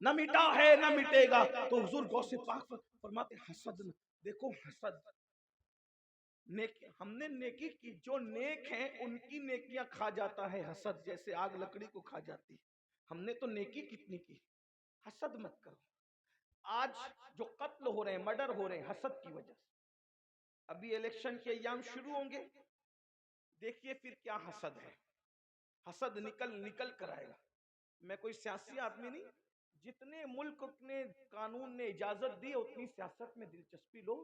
نہ مٹا ہے نہ مٹے گا. تو حضور غوث پاک فرماتے حسد نہ دیکھو، حسد ہم نے نیکی کی، جو نیک ہیں ان کی نیکیاں کھا جاتا ہے حسد، جیسے آگ لکڑی کو کھا جاتی ہے. ہم نے تو نیکی کتنی کی. حسد مت کرو. آج جو قتل ہو رہے ہیں، مرڈر ہو رہے ہیں، حسد کی وجہ سے. ابھی الیکشن کے ایام شروع ہوں گے، دیکھیے پھر کیا حسد ہے. حسد نکل کر آئے گا. میں کوئی سیاسی آدمی نہیں. جتنے ملک نے قانون نے اجازت دی اتنی سیاست میں دلچسپی لو.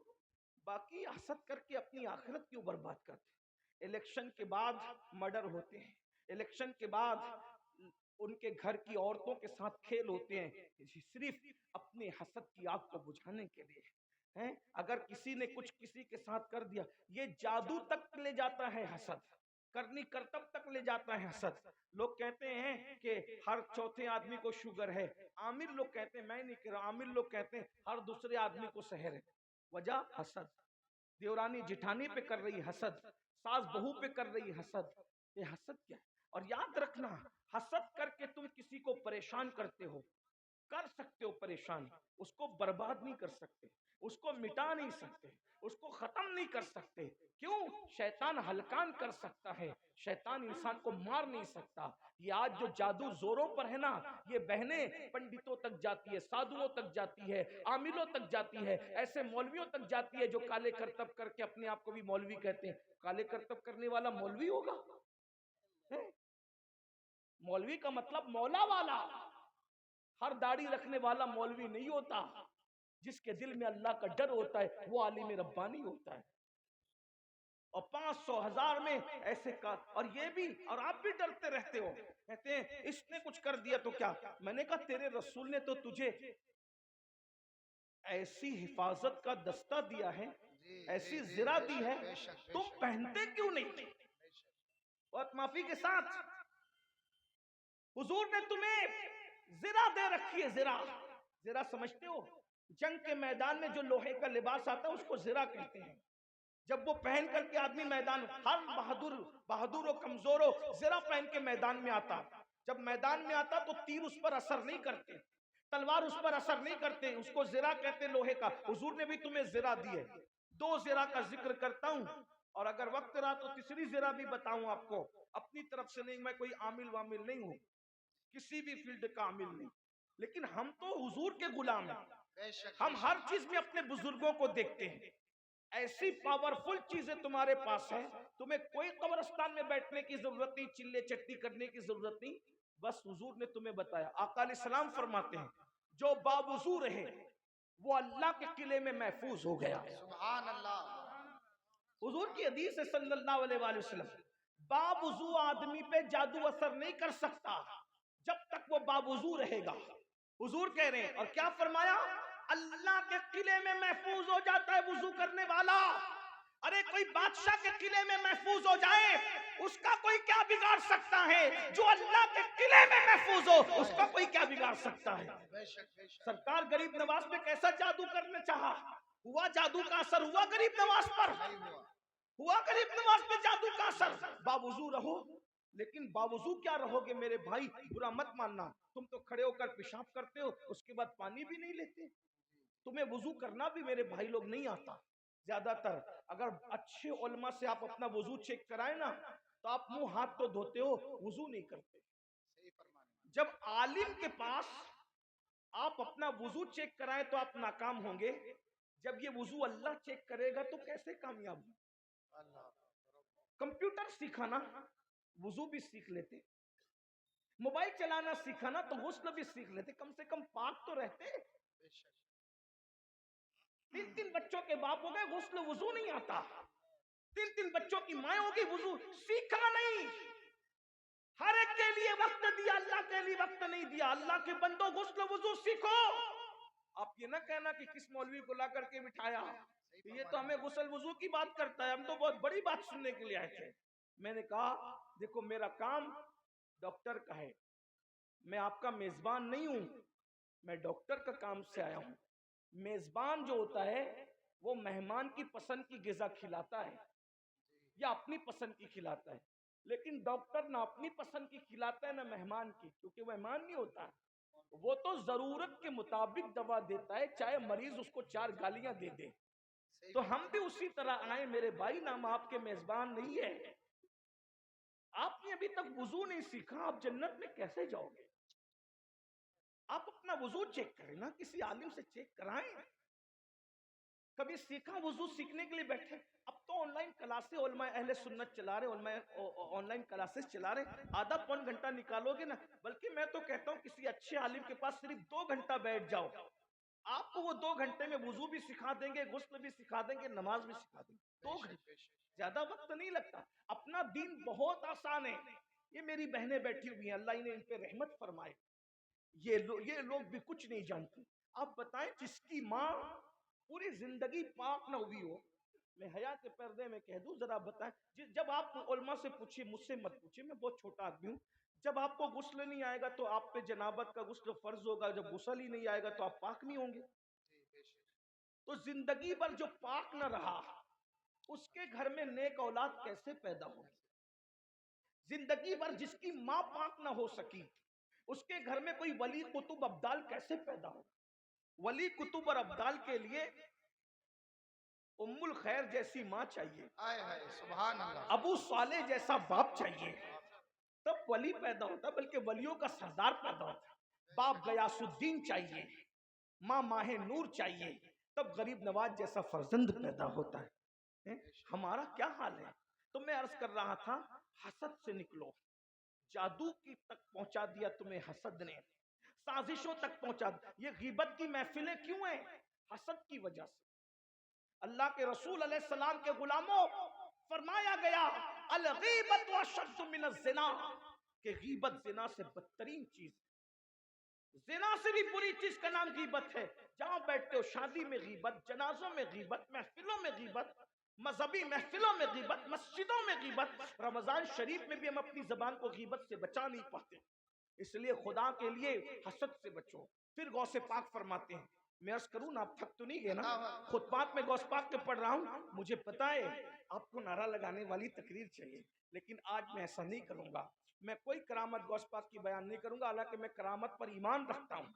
باقی حسد کر کے اپنی آخرت کیوں برباد کرتے. الیکشن کے بعد مرڈر ہوتے ہیں، الیکشن کے بعد ان کے گھر کی عورتوں کے ساتھ کھیل ہوتے ہیں، صرف اپنے حسد کی آگ کو بجھانے کے لیے. اگر کسی نے کچھ کسی کے ساتھ کر دیا، یہ جادو تک لے جاتا ہے حسد، کرنی کرتب تک لے جاتا ہے حسد. لوگ کہتے ہیں کہ ہر چوتھے آدمی کو شوگر ہے. عامر لوگ کہتے ہیں، میں نہیں کہہ رہا، عامر لوگ کہتے ہیں ہر دوسرے آدمی کو سحر ہے. وجہ حسد. دیورانی جٹھانی پہ کر رہی حسد، ساس بہو پہ کر رہی حسد. یہ حسد کیا ہے؟ اور یاد رکھنا، حسد کر کے تم کسی کو پریشان کرتے ہو، کر سکتے ہو پریشان، اس کو برباد نہیں کر سکتے، اس کو مٹا نہیں سکتے، اس کو ختم نہیں کر سکتے. کیوں؟ شیطان ہلکان کر سکتا ہے، شیطان انسان کو مار نہیں سکتا. یہ آج جو جادو زوروں پر ہے نا، یہ بہنیں پنڈتوں تک جاتی ہے، سادھوؤں تک جاتی ہے، عاملوں تک جاتی ہے، ایسے مولویوں تک جاتی ہے جو کالے کرتب کر کے اپنے آپ کو بھی مولوی کہتے ہیں. کالے کرتب کرنے والا مولوی ہوگا؟ مولوی کا مطلب مولا والا. ہر داڑھی رکھنے والا مولوی نہیں ہوتا. جس کے دل میں اللہ کا ڈر ہوتا ہے وہ عالم ربانی ہوتا ہے. اور 500 1000 میں ایسے کا، اور یہ بھی، اور آپ بھی ڈرتے رہتے ہو، کہتے ہیں اس نے کچھ کر دیا تو کیا. میں نے کہا تیرے رسول نے تو تجھے ایسی حفاظت کا دستہ دیا ہے، ایسی زرہ دی ہے، تم پہنتے کیوں نہیں؟ بہت معافی کے ساتھ حضور نے تمہیں زرہ دے رکھی ہے. زرہ سمجھتے ہو؟ جنگ کے میدان میں جو لوہے کا لباس آتا ہے اس کو زرہ کہتے ہیں. جب وہ پہن کر کے آدمی میدان، ہر بہادر و کمزور ہو زرہ پہن کے میدان میں آتا. جب میدان میں آتا تو تیر اس پر اثر نہیں کرتے، تلوار اس پر اثر نہیں کرتے، اس کو زرہ کہتے لوہے کا. حضور نے بھی تمہیں زرہ دی ہے. 2 زرہ کا ذکر کرتا ہوں، اور اگر وقت رہا تو تیسری زرہ بھی بتاؤں آپ کو. اپنی طرف سے نہیں، میں کوئی عامل وامل نہیں ہوں، کسی بھی فیلڈ کا عامل نہیں، لیکن ہم تو حضور کے غلام ہیں. ہم ہر چیز میں اپنے بزرگوں کو دیکھتے ہیں. ایسی پاورفل چیزیں تمہارے پاس ہیں، تمہیں کوئی قبرستان میں بیٹھنے کی ضرورت نہیں، چلے چٹی کرنے کی ضرورت نہیں. بس حضور نے تمہیں بتایا. آقا علیہ السلام فرماتے ہیں جو باوضو رہے وہ اللہ کے قلعے میں محفوظ ہو گیا. سبحان اللہ. حضور کی حدیث ہے صلی اللہ علیہ وآلہ وسلم، باوضو آدمی پہ جادو اثر نہیں کر سکتا جب تک وہ باوضو رہے گا. حضور کہہ رہے ہیں، اور کیا فرمایا؟ اللہ کے قلعے میں محفوظ ہو جاتا ہے وضو کرنے والا. ارے کوئی بادشاہ کے قلعے میں محفوظ ہو جائے، اس کا کوئی کیا بگاڑ سکتا ہے؟ جو اللہ کے قلعے میں محفوظ ہو اس کا کوئی کیا بگاڑ سکتا ہے؟ سرکار غریب نواز پہ کیسا جادو کرنا چاہا، ہوا جادو کا اثر ہوا غریب نواز پر، ہوا غریب نواز پہ جادو کا اثر. باوضو رہو. لیکن باوضو کیا رہو گے میرے بھائی، برا مت ماننا، تم تو کھڑے ہو کر پیشاب کرتے ہو، اس کے بعد پانی بھی نہیں لیتے. تمہیں وضو کرنا بھی میرے بھائی لوگ نہیں آتا. زیادہ تر اگر اچھے علماء سے آپ اپنا وضو چیک کرائیں نا تو آپ منہ ہاتھ تو دھوتے ہو، وضو نہیں کرتے. جب عالم کے پاس آپ اپنا وضو چیک کرائیں تو آپ ناکام ہوں گے، جب یہ وضو اللہ چیک کرے گا تو کیسے کامیاب ہوں؟ کمپیوٹر سیکھانا وضو بھی سیکھ لیتے، موبائل چلانا سیکھانا تو غسل بھی سیکھ لیتے، کم سے کم پاک تو رہتے. 3 بچوں کے باپ ہو گئے، غسل وضو نہیں آتا. 3 بچوں کی مائیں ہوگی، وضو سیکھا نہیں. ہر ایک کے لیے وقت دیا، اللہ کے لیے وقت نہیں دیا. اللہ کے بندوں غسل وضو سیکھو. آپ یہ نہ کہنا کہ کس مولوی کو لا کر کے بٹھایا، یہ تو ہمیں غسل وضو کی بات کرتا ہے، ہم تو بہت بڑی بات سننے کے لیے آئے تھے. میں نے کہا دیکھو میرا کام ڈاکٹر کا ہے، میں آپ کا میزبان نہیں ہوں، میں ڈاکٹر کا کام سے آیا ہوں. میزبان جو ہوتا ہے وہ مہمان کی پسند کی غذا کھلاتا ہے یا اپنی پسند کی کھلاتا ہے، لیکن ڈاکٹر نہ اپنی پسند کی کھلاتا ہے نہ مہمان کی، کیونکہ وہ مہمان نہیں ہوتا. وہ تو ضرورت کے مطابق دوا دیتا ہے، چاہے مریض اس کو 4 گالیاں دے دے. تو ہم بھی اسی طرح آئیں میرے بھائی، نام آپ کے میزبان نہیں ہے. آپ نے ابھی تک وضو نہیں سیکھا، آپ جنت میں کیسے جاؤ گے؟ آپ اپنا وضو چیک کریں نا، کسی عالم سے چیک کرائیں. کبھی سیکھا وضو سیکھنے کے لیے بیٹھے؟ اب تو آن لائن کلاسیں علماء اہل سنت چلا رہے، علماء آن لائن کلاسز چلا رہے، آدھا پون گھنٹہ نکالو گے نا. بلکہ میں تو کہتا ہوں کسی اچھے عالم کے پاس صرف 2 گھنٹہ بیٹھ جاؤ، آپ کو وہ 2 گھنٹے میں وضو بھی سکھا دیں گے، غسل بھی سکھا دیں گے، نماز بھی سکھا دیں گے. 2 گھنٹے زیادہ وقت نہیں لگتا. اپنا دین بہت آسان ہے. یہ میری بہنیں بیٹھی ہوئی ہیں، اللہ انہیں ان پہ رحمت فرمائے. یہ لوگ بھی کچھ نہیں جانتے. آپ بتائیں جس کی ماں پوری زندگی پاک نہ ہوئی ہو، میں حیا کے پردے میں کہہ دوں، ذرا بتائیں. جب آپ علماء سے پوچھیے، مجھ سے مت پوچھیے، میں بہت چھوٹا آدمی ہوں. جب آپ کو غسل نہیں آئے گا تو آپ پہ جنابت کا غسل فرض ہوگا، جب غسل ہی نہیں آئے گا تو آپ پاک نہیں ہوں گے. تو زندگی بھر جو پاک نہ رہا، اس کے گھر میں نیک اولاد کیسے پیدا ہوگی؟ زندگی بھر جس کی ماں پاک نہ ہو سکی، اس کے گھر میں کوئی ولی قطب ابدال کیسے پیدا ہو؟ ولی قطب اور ابدال کے لیے ام الخیر جیسی ماں چاہیے، سبحان اللہ. ابو صالح جیسا باپ چاہیے، تب ولی پیدا ہوتا. بلکہ ولیوں کا سردار پیدا ہوتا. باپ غیاث الدین چاہیے، ماں ماہ نور چاہیے، تب غریب نواز جیسا فرزند پیدا ہوتا ہے. ہمارا کیا حال ہے؟ تو میں عرض کر رہا تھا، حسد سے نکلو. جادو کی تک پہنچا دیا تمہیں حسد نے، سازشوں تک پہنچا دیا. یہ غیبت کی محفلیں کیوں ہیں؟ حسد کی وجہ سے. اللہ کے رسول علیہ السلام کے غلاموں، فرمایا گیا الغیبت اشد من الزنا، کہ غیبت زنا سے بدترین چیز ہے. زنا سے بھی بری چیز کا نام غیبت ہے. جہاں بیٹھتے ہو شادی میں غیبت، جنازوں میں غیبت، محفلوں میں غیبت، مذہبی محفلوں میں غیبت، مسجدوں میں غیبت. رمضان شریف میں بھی ہم اپنی زبان کو غیبت سے بچا نہیں پاتے. اس لیے خدا کے لیے حسد سے بچو. پھر غوث پاک فرماتے ہیں، میں عرض کروں نا، آپ تھک تو نہیں گئے نا؟ خطبات میں غوث پاک کے پڑھ رہا ہوں. مجھے پتا ہے آپ کو نعرہ لگانے والی تقریر چاہیے، لیکن آج میں ایسا نہیں کروں گا. میں کوئی کرامت غوث پاک کی بیان نہیں کروں گا، حالانکہ میں کرامت پر ایمان رکھتا ہوں،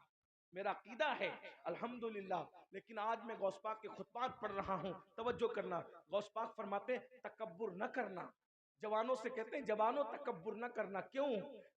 میرا عقیدہ ہے الحمدللہ. لیکن آج میں غوث پاک کے خطبات پڑھ رہا ہوں. توجہ کرنا. غوث پاک فرماتے ہیں تکبر نہ کرنا. جوانوں سے کہتے ہیں جوانوں تکبر نہ کرنا. کیوں؟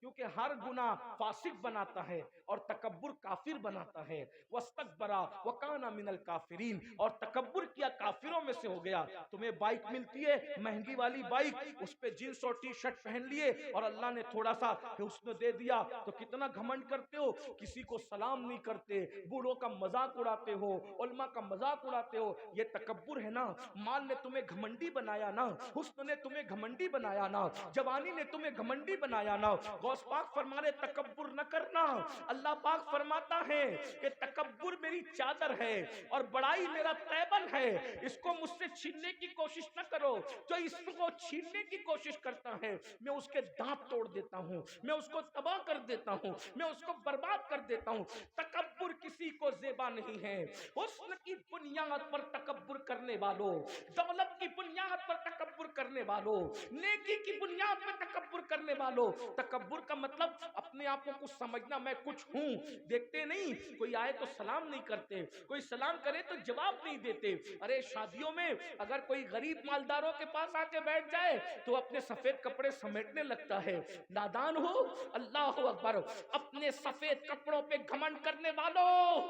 کیونکہ ہر گناہ فاسق بناتا ہے اور تکبر کافر بناتا ہے. واستکبرا وکانا من الکافرین، اور تکبر کیا کافروں میں سے ہو گیا. تمہیں بائک ملتی ہے مہنگی والی بائک، اس پہ جینس اور ٹی شرٹ پہن لیے اور اللہ نے تھوڑا سا حسن دے دیا تو کتنا گھمنڈ کرتے ہو. کسی کو سلام نہیں کرتے، بوڑھوں کا مذاق اڑاتے ہو، علماء کا مذاق اڑاتے ہو. یہ تکبر ہے نا. مال نے تمہیں گھمنڈی بنایا نا، حسن نے تمہیں گھمنڈی بنایا نا، جوانی نے تمہیں گھمنڈی بنایا نا. غوث پاک فرمانے تکبر نہ کرنا. اللہ پاک فرماتا ہے کہ تکبر میری چادر ہے اور بڑائی میرا تیبن ہے، اس کو مجھ سے چھیننے کی کوشش نہ کرو. جو اس کو چھیننے کی کوشش کرتا ہے میں اس کے دانت توڑ دیتا ہوں، میں اس کو تباہ کر دیتا ہوں، میں اس کو برباد کر دیتا ہوں. تکبر کسی کو زیبا نہیں ہے. حسن کی بنیاد پر تکبر کرنے والوں، دولت کی بنیاد پر تکبر کرنے والوں، نیکی کی بنیاد پر تکبر کرنے والوں. تکبر کا مطلب اپنے آپ کو کچھ سمجھنا، میں کچھ ہوں. دیکھتے نہیں، کوئی آئے تو سلام نہیں کرتے، کوئی سلام کرے تو جواب نہیں دیتے. ارے شادیوں میں اگر کوئی غریب مالداروں کے پاس آ کے بیٹھ جائے تو اپنے سفید کپڑے سمیٹنے لگتا ہے. نادان ہو. اللہ اکبر. اپنے سفید کپڑوں پہ گھمنڈ کرنے والوں،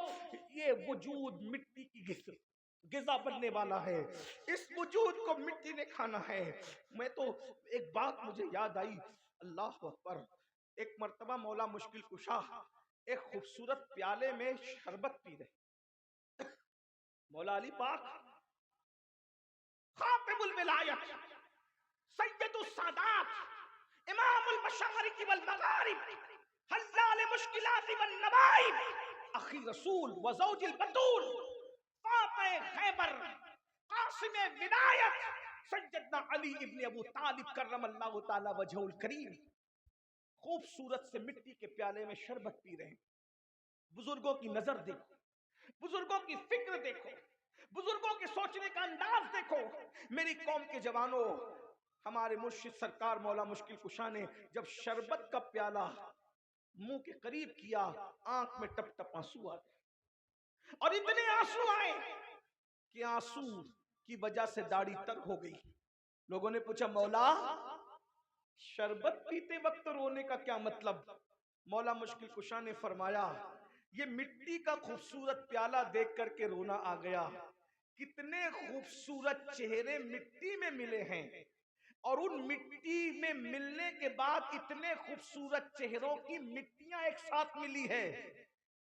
یہ وجود مٹی کی غذا بننے والا ہے. اس وجود کو مٹی نے کھانا ہے. میں تو ایک بات مجھے یاد آئی، اللہ اکبر. ایک مرتبہ مولا مشکل کشا ایک خوبصورت پیالے میں شربت پی رہے. مولا علی پاک خاتم الولایت، سید السادات، امام المشارق والمغارب، حلال مشکلات والنوائب، اخی رسول و زوج البتول، فاتح خیبر، قاسم ولایت، سیدنا علی ابن ابو طالب کرم اللہ تعالی وجہ الکریم. خوبصورت سے مٹی کے پیالے میں شربت پی رہے ہیں. بزرگوں کی نظر دیکھو، بزرگوں کی فکر دیکھو، بزرگوں کے سوچنے کا انداز دیکھو. میری قوم کے جوانوں، ہمارے مرشد سرکار مولا مشکل کشا نے جب شربت کا پیالہ منہ کے قریب کیا، آنکھ میں ٹپ ٹپ آنسو آ گئے، اور اتنے آنسو آئے کہ آنسو کی وجہ سے داڑھی تر ہو گئی۔ لوگوں نے پوچھا مولا شربت پیتے وقت رونے کا کیا مطلب؟ مولا مشکل کشا نے فرمایا یہ مٹی کا خوبصورت پیالہ دیکھ کر کے رونا آ گیا، کتنے خوبصورت چہرے مٹی میں ملے ہیں، اور ان مٹی میں ملنے کے بعد اتنے خوبصورت چہروں کی مٹیاں ایک ساتھ ملی ہے،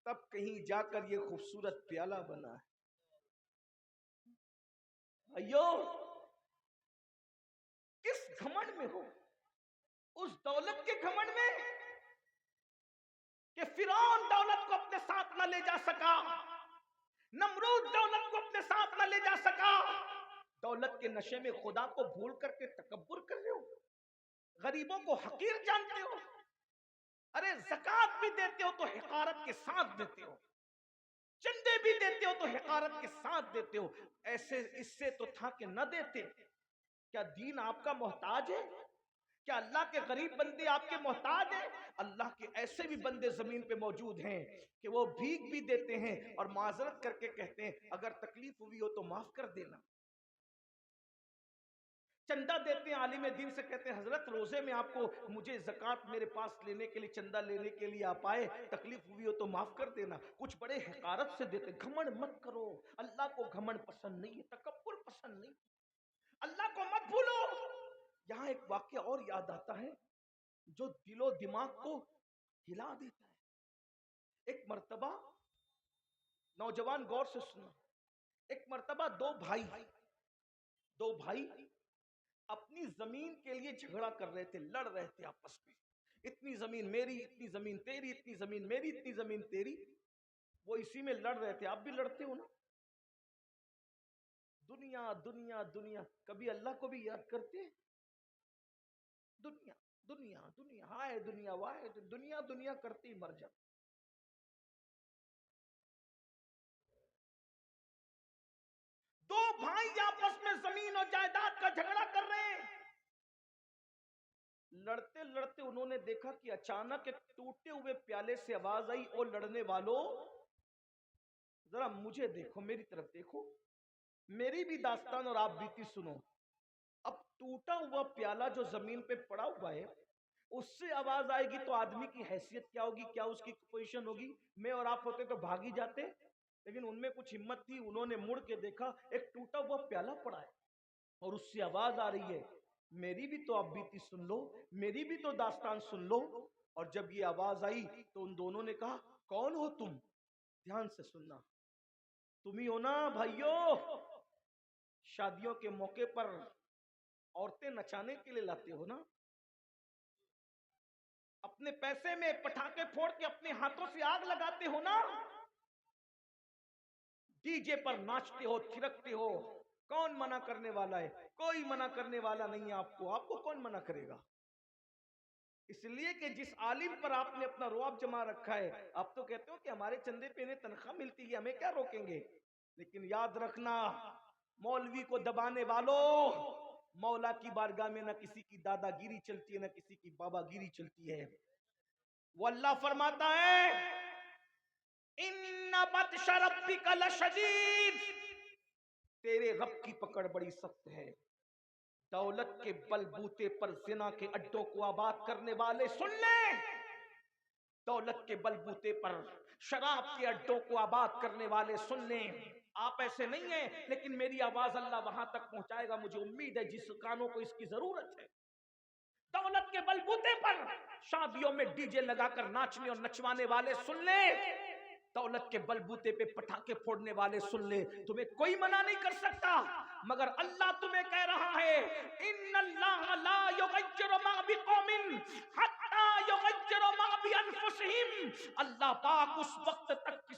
تب کہیں جا کر یہ خوبصورت پیالہ بنا ہے۔ ایو کس گھمنڈ میں ہو؟ اس دولت کے گھمنڈ میں کہ فرعون دولت کو اپنے ساتھ نہ لے جا سکا، نمرود دولت کو اپنے ساتھ نہ لے جا سکا، دولت کے نشے میں خدا کو بھول کر کے تکبر کر رہے ہو، غریبوں کو حقیر جانتے ہو، ارے زکوٰۃ بھی دیتے ہو تو حقارت کے ساتھ دیتے ہو، چندے بھی دیتے ہو تو حقارت کے ساتھ دیتے ہو، ایسے اس سے تو تھا کہ نہ دیتے۔ کیا دین آپ کا محتاج ہے؟ کیا اللہ کے غریب بندے آپ کے محتاج ہیں؟ اللہ کے ایسے بھی بندے زمین پہ موجود ہیں کہ وہ بھیک بھی دیتے ہیں اور معذرت کر کے کہتے ہیں اگر تکلیف ہوئی ہو تو معاف کر دینا۔ چندہ دیتے ہیں، عالم دین سے کہتے ہیں حضرت روزے میں آپ کو مجھے زکوٰۃ میرے پاس لینے کے لیے، چندہ لینے کے لیے آپ آئے، تکلیف ہوئی ہو تو معاف کر دینا۔ کچھ بڑے حقارت سے دیتے۔ گھمنڈ مت کرو، اللہ کو گھمنڈ پسند نہیں ہے، تکبر پسند نہیں، اللہ کو مت بھولو۔ یہاں ایک واقعہ اور یاد آتا ہے جو دل و دماغ کو ہلا دیتا ہے۔ ایک مرتبہ، نوجوان غور سے سننا، ایک مرتبہ دو بھائی اپنی زمین کے لیے جھگڑا کر رہے تھے، لڑ رہے تھے آپس میں، اتنی زمین میری، اتنی زمین تیری، اتنی زمین میری، اتنی زمین تیری، وہ اسی میں لڑ رہے تھے۔ آپ بھی لڑتے ہو نا؟ دنیا دنیا دنیا، کبھی اللہ کو بھی یاد کرتے ہیں؟ دنیا دنیا دنیا، ہائے دنیا وائے دنیا، دنیا کرتی مر جا۔ دو بھائی آپس میں زمین اور جائیداد کا جھگڑا کر رہے ہیں، لڑتے لڑتے انہوں نے دیکھا کہ اچانک ایک ٹوٹے ہوئے پیالے سے آواز آئی، او لڑنے والوں ذرا مجھے دیکھو، میری طرف دیکھو، میری بھی داستان اور آپ بیتی سنو۔ اب ٹوٹا ہوا پیالہ جو زمین پہ پڑا ہوا ہے، اس سے آواز آئے گی تو آدمی کی حیثیت کیا ہوگی، کیا اس کی پوزیشن ہوگی؟ میں اور آپ ہوتے تو بھاگ ہی جاتے، لیکن ان میں کچھ ہمت تھی، انہوں نے مڑ کے دیکھا ایک ٹوٹا ہوا پیالہ پڑا ہے اور اس سے آواز آ رہی ہے، میری بھی تو آپ بیتی سن لو، میری بھی تو داستان سن لو۔ اور جب یہ آواز آئی تو ان دونوں نے کہا کون ہو تم؟ دھیان سے سننا، تم ہی ہو نا بھائیو، شادیوں کے موقع پر عورتیں نچانے کے لیے لاتے ہو نا، اپنے پیسے میں پٹاخے پھوڑ کے اپنے ہاتھوں سے آگ لگاتے ہو نا، ڈی جے پر ناچتے ہو، تھرکتے ہو، کون منع کرنے والا ہے؟ کوئی منع کرنے والا نہیں ہے آپ کو کون منع کرے گا؟ اس لیے کہ جس عالم پر آپ نے اپنا رعب جما رکھا ہے، آپ تو کہتے ہو کہ ہمارے چندے پہ انہیں تنخواہ ملتی ہے، ہمیں کیا روکیں گے؟ لیکن یاد رکھنا، مولوی کو دبانے والوں، مولا کی بارگاہ میں نہ کسی کی دادا گیری چلتی ہے، نہ کسی کی بابا گیری چلتی ہے۔ وہ اللہ فرماتا ہے ان بطش ربک لشدید، تیرے رب کی پکڑ بڑی سخت ہے۔ دولت کے بل بوتے پر زنا کے اڈوں کو آباد کرنے والے سن لیں، دولت کے بل بوتے پر شراب کے اڈوں کو آباد کرنے والے سن لیں۔ آپ ایسے نہیں ہیں، لیکن میری آواز اللہ وہاں تک پہنچائے گا، مجھے امید ہے جس کانوں کو اس کی ضرورت ہے۔ دولت کے بل بوتے پر شادیوں میں ڈی جے لگا کر ناچنے اور نچوانے والے سن لیں، دولت کے بل بوتے پہ پٹاخے پھوڑنے والے سن لے، تمہیں کوئی منع نہیں کر سکتا، مگر اللہ تمہیں کہہ رہا ہے ان اللہ لا یغیر ما بقوم حتی یغیروا ما بانفسہم، اللہ پاک اس وقت تک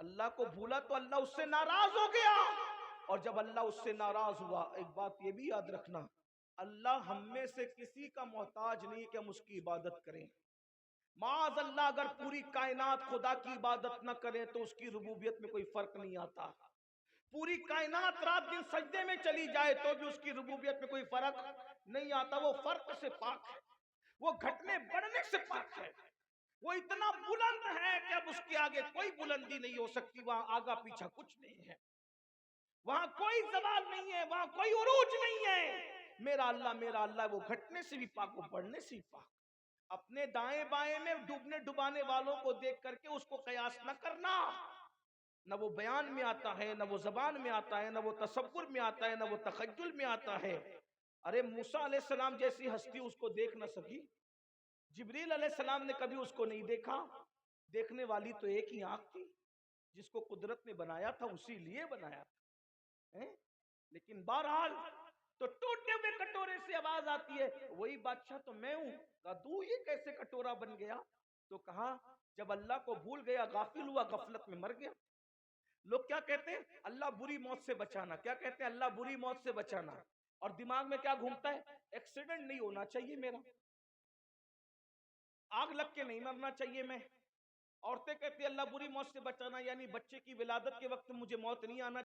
اللہ کو بھولا تو اللہ اس سے ناراض ہو گیا، اور جب اللہ اس سے ناراض ہوا، ایک بات یہ بھی یاد رکھنا، اللہ ہم میں سے کسی کا محتاج نہیں کہ ہم اس کی عبادت کریں۔ معاذ اللہ، اگر پوری کائنات خدا کی عبادت نہ کرے تو اس کی ربوبیت میں کوئی فرق نہیں آتا۔ پوری کائنات رات دن سجدے میں چلی جائے تو بھی اس کی ربوبیت میں کوئی فرق نہیں آتا۔ وہ فرق سے پاک ہے، وہ گھٹنے بڑھنے سے پاک ہے، وہ اتنا بلند ہے کہ اب اس کے آگے کوئی بلندی نہیں ہو سکتی، وہاں آگا پیچھا کچھ نہیں ہے، وہاں کوئی زوال نہیں ہے، وہاں کوئی عروج نہیں ہے۔ میرا اللہ وہ گھٹنے سے بھی پاک، وہ بڑھنے سے بھی پاک۔ اپنے دائیں بائیں میں ڈوبنے ڈبانے والوں کو دیکھ کر کے اس کو قیاس نہ کرنا، نہ وہ بیان میں آتا ہے، نہ وہ زبان میں آتا ہے، نہ وہ تصور میں آتا ہے، نہ وہ تخیل میں آتا ہے۔ ارے موسیٰ علیہ السلام جیسی ہستی اس کو دیکھ نہ سکی، جبریل علیہ السلام نے کبھی اس کو نہیں دیکھا، دیکھنے والی تو ایک ہی آنکھ تھی، جس کو قدرت نے بنایا تھا اسی لیے بنایا تھا۔ لیکن بہرحال تو ٹوٹے ہوئے کٹورے سے آواز آتی ہے، وہی بادشاہ تو میں ہوں۔ کہا تو یہ کیسے کٹورا بن گیا؟ تو کہا جب اللہ کو بھول گیا، غافل ہوا، غفلت میں مر گیا۔ لوگ کیا کہتے ہیں؟ اللہ بری موت سے بچانا۔ کیا کہتے ہیں؟ اللہ بری موت سے بچانا، اور دماغ میں کیا گھومتا ہے؟ ایکسیڈنٹ نہیں ہونا چاہیے میرا، آگ لگ کے نہیں مرنا چاہیے میں۔ عورتیں کہتی ہیں اللہ بری موت سے بچانا، یعنی بچے کی ولادت کے وقت مجھے موت نہیں آنا